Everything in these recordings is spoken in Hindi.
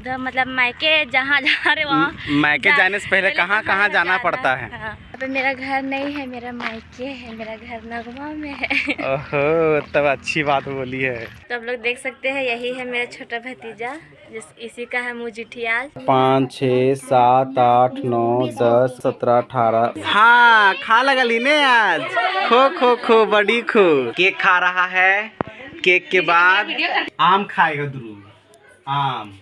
उधर मतलब मायके जहाँ जा रहे वहाँ मायके जाने से पहले कहाँ कहाँ जाना पड़ता है? हाँ। अब मेरा घर नहीं है, मेरा मायके है, मेरा घर नगमा में है। ओहो, तब अच्छी बात बोली है। तो आप लोग देख सकते हैं, यही है मेरा छोटा भतीजा, इसी का है मुजिठी आज। 5, 6, 7, 8, 9, 10, 17, 18। हाँ, खा लगा लीने आज। खो खो खो बड़ी खो। केक खा रहा है। केक के बाद आम खाएगा ध्रुव। आम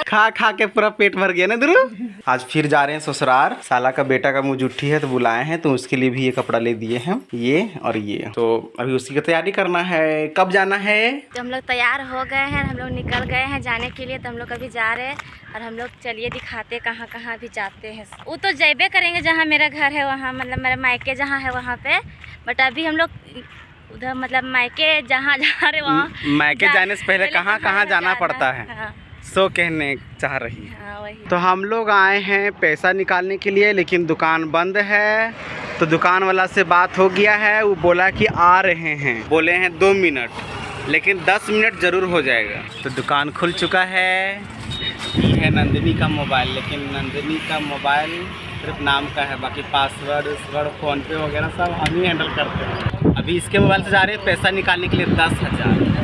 खा खा के पूरा पेट भर गया ना ध्रुव। आज फिर जा रहे हैं ससुराल। साला का बेटा का मुजुट्ठी है तो बुलाए हैं, तो उसके लिए भी ये कपड़ा ले दिए हैं, ये और ये। तो अभी उसी की तैयारी करना है। कब जाना है? तो हम लोग तैयार हो गए हैं, हम लोग निकल गए हैं जाने के लिए। तो हम लोग अभी जा रहे हैं और हम लोग चलिए दिखाते कहाँ कहाँ भी जाते हैं। वो तो जैबे करेंगे जहाँ मेरा घर है वहाँ, मतलब मेरा मायके जहाँ है वहाँ पे। बट अभी हम लोग उधर मतलब मायके जहाँ जा रहे वहाँ मायके जाने से पहले कहाँ कहाँ जाना पड़ता है। हाँ। सो कहने चाह रही है। हाँ, वही। तो हम लोग आए हैं पैसा निकालने के लिए, लेकिन दुकान बंद है। तो दुकान वाला से बात हो गया है, वो बोला कि आ रहे हैं, बोले हैं 2 मिनट, लेकिन 10 मिनट ज़रूर हो जाएगा। तो दुकान खुल चुका है। ये है नंदिनी का मोबाइल, लेकिन नंदिनी का मोबाइल सिर्फ नाम का है, बाकी पासवर्ड फ़ोन पे वगैरह सब हम ही हैंडल करते हैं। अभी इसके मोबाइल से जा रहे हैं पैसा निकालने के लिए 10,000।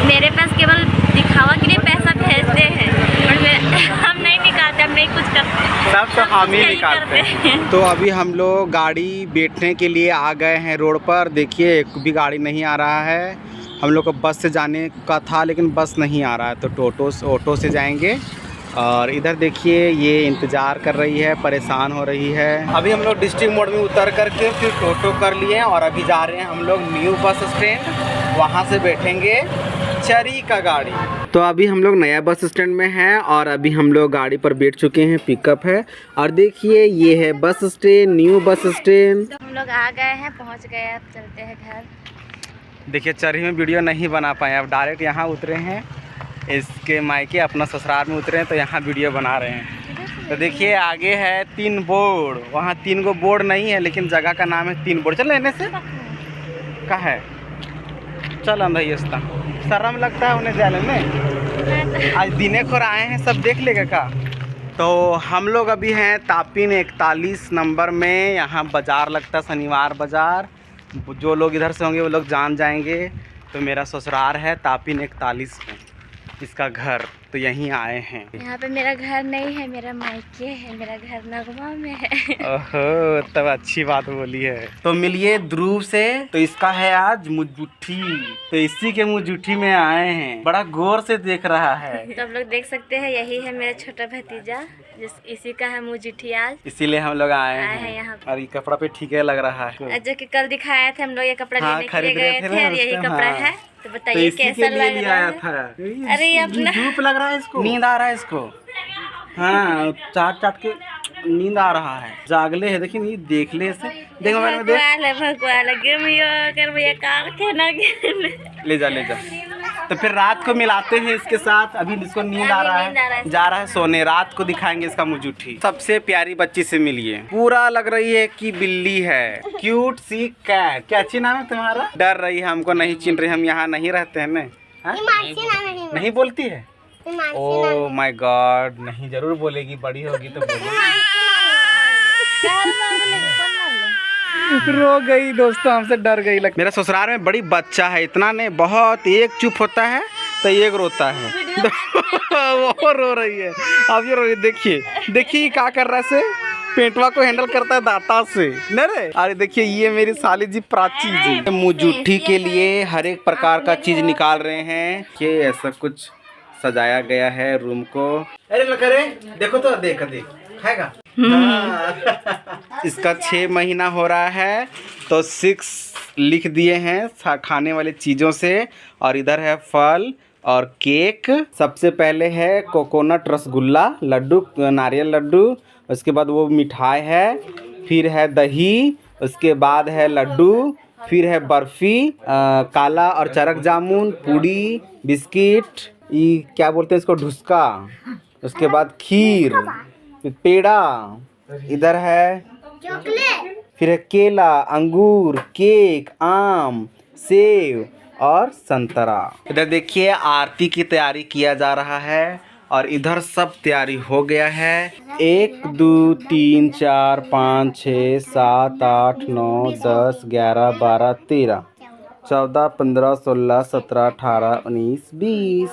मेरे पास केवल दिखावा के लिए पैसा भेजते हैं, और हम नहीं निकालते, हम नहीं कुछ करते, सब तो हम ही निकालते हैं। तो अभी हम लोग गाड़ी बैठने के लिए आ गए हैं रोड पर। देखिए एक भी गाड़ी नहीं आ रहा है। हम लोग को बस से जाने का था, लेकिन बस नहीं आ रहा है, तो ऑटो से जाएंगे। और इधर देखिए ये इंतज़ार कर रही है, परेशान हो रही है। अभी हम लोग डिस्ट्रिक्ट मोड में उतर करके फिर टोटो कर लिए और अभी जा रहे हैं हम लोग न्यू बस स्टैंड। वहाँ से बैठेंगे चरी का गाड़ी। तो अभी हम लोग नया बस स्टैंड में हैं और अभी हम लोग गाड़ी पर बैठ चुके हैं, पिकअप है। और देखिए ये है bus stand, new bus stand. हम लोग आ गए हैं, पहुंच गए, अब चलते हैं घर। देखिए चरी में वीडियो नहीं बना पाए, अब डायरेक्ट यहाँ उतरे हैं, इसके मायके अपना ससुराल में उतरे हैं, तो यहाँ वीडियो बना रहे हैं। तो देखिए आगे है 3 बोर्ड, वहाँ 3 गो बोर्ड नहीं है, लेकिन जगह का नाम है 3 बोर्ड। चल लेने से का है, चल अंधा शर्म लगता है उन्हें जाने में। आज दिने खोर आए हैं, सब देख लेगा का। तो हम लोग अभी हैं तापिन 41 नंबर में। यहाँ बाज़ार लगता है, शनिवार बाज़ार। जो लोग इधर से होंगे वो लोग जान जाएंगे। तो मेरा ससुराल है तापिन 41 में, इसका घर। तो यहीं आए हैं। यहाँ पे मेरा घर नहीं है, मेरा मायके है, मेरा घर नगमा में है। ओहो, तब अच्छी बात बोली है। तो मिलिए ध्रुव से। तो इसका है आज मुजुट्ठी, तो इसी के मुजुट्ठी में आए हैं। बड़ा गौर से देख रहा है। तो आप लोग देख सकते हैं, यही है मेरा छोटा भतीजा, इसी का है मुजिठी आज। इसीलिए हम लोग आए हैं यहाँ। और ये कपड़ा पे ठीक है लग रहा है। जो कि कल दिखाया था हम लोग, ये कपड़ा हाँ, लेने के लिए गए थे और यही कपड़ा है। तो तो बताइए इसी कैसा के लिए लग लिया रहा आया है? था। अरे अपना धूप लग रहा है इसको, नींद आ रहा है इसको। हाँ, चाट चाट के नींद आ रहा है। जागले है, देखिए ये देखले से देखो मैंने ले जा ले जा। तो फिर रात को मिलाते हैं इसके साथ। अभी इसको नींद आ रहा है, जा रहा है सोने। रात को दिखाएंगे इसका मुजुट्ठी। सबसे प्यारी बच्ची से मिलिए, पूरा लग रही है कि बिल्ली है। क्यूट सी कैट। क्या अच्छी नाम है तुम्हारा? डर रही है, हमको नहीं चिन रही, हम यहाँ नहीं रहते हैं ना। नहीं बोलती है? ओह माय गॉड, नहीं जरूर बोलेगी, बड़ी होगी तो बोलेगी। रो गई दोस्तों, हमसे डर गई। मेरा ससुराल में बड़ी बच्चा है, इतना नहीं, बहुत। एक चुप होता है तो एक रोता है। वो रो रही है, अब ये रो रही है। देखिए देखिए क्या कर रहा है, से पेटवा को हैंडल करता है दाता से। नहीं, अरे देखिए ये मेरी साली जी प्राची जी मुजुट्ठी के लिए हर एक प्रकार का चीज निकाल रहे हैं। कि ऐसा कुछ सजाया गया है रूम को। अरे लकरे देखो तो, देख खाएगा। इसका 6 महीना हो रहा है, तो 6 लिख दिए हैं खाने वाले चीज़ों से। और इधर है फल और केक। सबसे पहले है कोकोनट रसगुल्ला लड्डू, नारियल लड्डू। उसके बाद वो मिठाई है, फिर है दही, उसके बाद है लड्डू, फिर है बर्फ़ी, काला और चरक जामुन, पूड़ी, बिस्किट, ये क्या बोलते हैं इसको, ढुसका। उसके बाद खीर, पेड़ा, इधर है फिर है केला, अंगूर, केक, आम, सेब और संतरा। इधर देखिए आरती की तैयारी किया जा रहा है और इधर सब तैयारी हो गया है। 1 2 3 4 5 6 7 8 9 10 11 12 13 14 15 16 17 18 19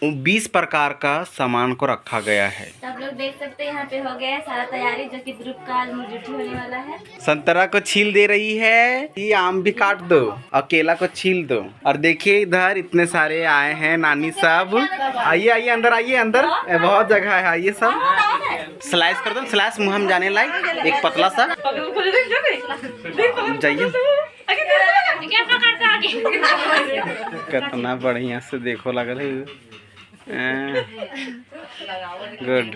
20 प्रकार का सामान को रखा गया है। तो आप लोग देख सकते हैं यहाँ पे हो गया है सारा तैयारी, जो कि ध्रुव का आज मुर्जुठी होने वाला है। संतरा को छील दे रही है, ये आम भी काट दो और केला को छील दो। और देखिए इधर इतने सारे आए हैं नानी सब। आइए आइए अंदर आइए, अंदर बहुत जगह है, आइए सब। स्लाइस कर दो, स्लाइस मुँह में जाने लायक एक पतला सा। जाइए कितना बढ़िया से देखो लगल है। गुड।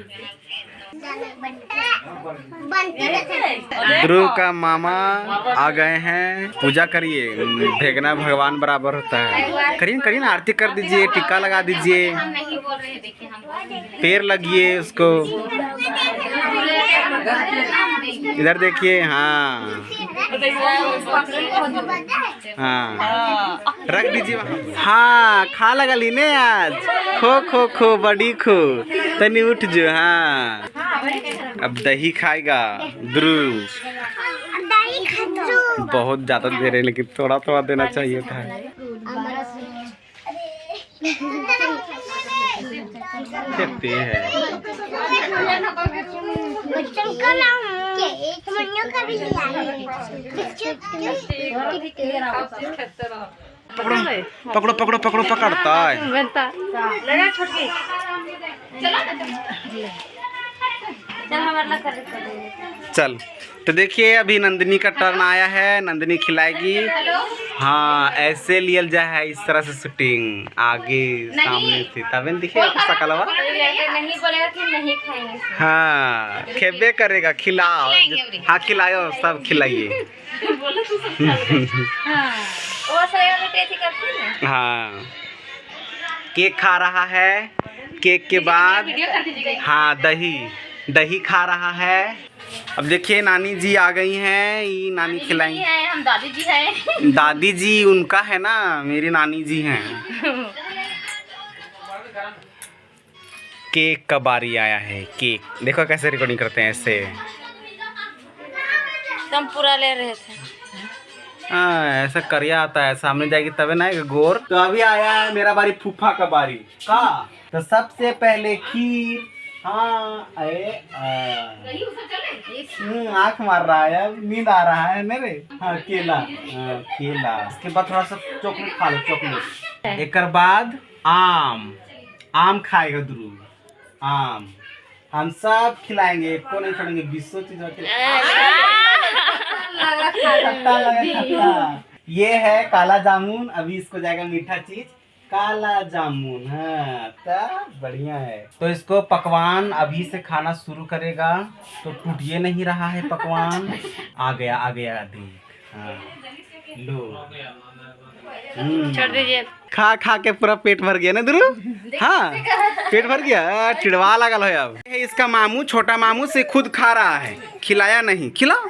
ध्रुव का मामा आ गए हैं, पूजा करिए, भेगना भगवान बराबर होता है। करिए करिए ना, आरती कर दीजिए, टिक्का लगा दीजिए, पैर लगिए उसको। इधर देखिए, हाँ हाँ रख दीजिए। हाँ खा लगा लीने आज, खो खो खो बड़ी खो तनी उठ जो। हाँ अब दही खाएगा ध्रुव। बहुत ज्यादा दे रहे, लेकिन थोड़ा थोड़ा देना चाहिए था। कहते हैं पकड़ो पकड़ो पकड़ो पकड़ता है। चल तो देखिए अभी नंदिनी का टर्न आया है, नंदिनी खिलाएगी। हाँ ऐसे लियल जा है, इस तरह से शूटिंग आगे सामने से, तब देखिए सकलवा नहीं बोलेगा कि नहीं खाएंगे। हाँ खेबे करेगा, खिलाओ। हाँ खिलाओ, सब खिलाइए। हाँ केक खा रहा है, केक के बाद हाँ दही दही खा रहा है। अब देखिए नानी जी आ गई हैं, ये नानी खिलाएंगी। हम दादी जी हैं। दादी जी उनका है ना, मेरी नानी जी हैं। केक का बारी आया है, केक देखो कैसे रिकॉर्डिंग करते हैं ऐसे। हम पूरा ले रहे थे। हाँ ऐसा करिया आता है, सामने जाएगी तबे ना गोर। तो अभी आया है मेरा बारी, फूफा का बारी का। तो सबसे पहले खीर। हाँ आँख मार रहा है, नींद आ रहा है मेरे। हाँ केला, हाँ केला। इसके बाद थोड़ा सा चॉकलेट खा लो, चॉकलेट। एक बाद आम, आम खाएगा ध्रुव। आम हम सब खिलाएंगे, को नहीं छोड़ेंगे। 20 चीज ये है काला जामुन, अभी इसको जाएगा मीठा चीज काला जामुन। हाँ तब बढ़िया है। तो इसको पकवान अभी से खाना शुरू करेगा, तो टूटिए नहीं रहा है पकवान। आ गया देख। हाँ लो छोड़ दीजिए। खा खा के पूरा पेट भर गया ना ध्रुव। हाँ पेट भर गया, चिड़वा लगल है। अब इसका मामू, छोटा मामू से खुद खा रहा है, खिलाया नहीं। खिलाओ,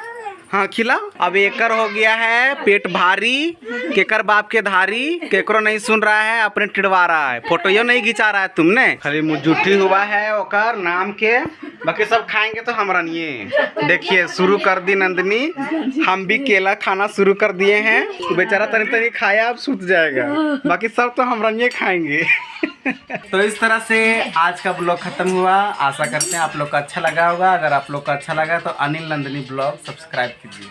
हाँ खिलाओ। अब एकर हो गया है पेट भारी, केकर बाप के धारी। केकरो नहीं सुन रहा है, अपने टिड़वा रहा है, फोटो नहीं खिंचा रहा है तुमने, खाली मुझुट्ठी हुआ है ओकर नाम के। बाकी सब खाएंगे तो हम रनिए। देखिए शुरू कर दी नंदिनी, हम भी केला खाना शुरू कर दिए हैं। बेचारा तनी तनी खाया, अब सूत जाएगा, बाकी सब तो हम रनिए खाएंगे। तो इस तरह से आज का ब्लॉग खत्म हुआ। आशा करते हैं आप लोग का अच्छा लगा होगा। अगर आप लोग का अच्छा लगा तो अनिल नंदिनी ब्लॉग सब्सक्राइब कीजिए।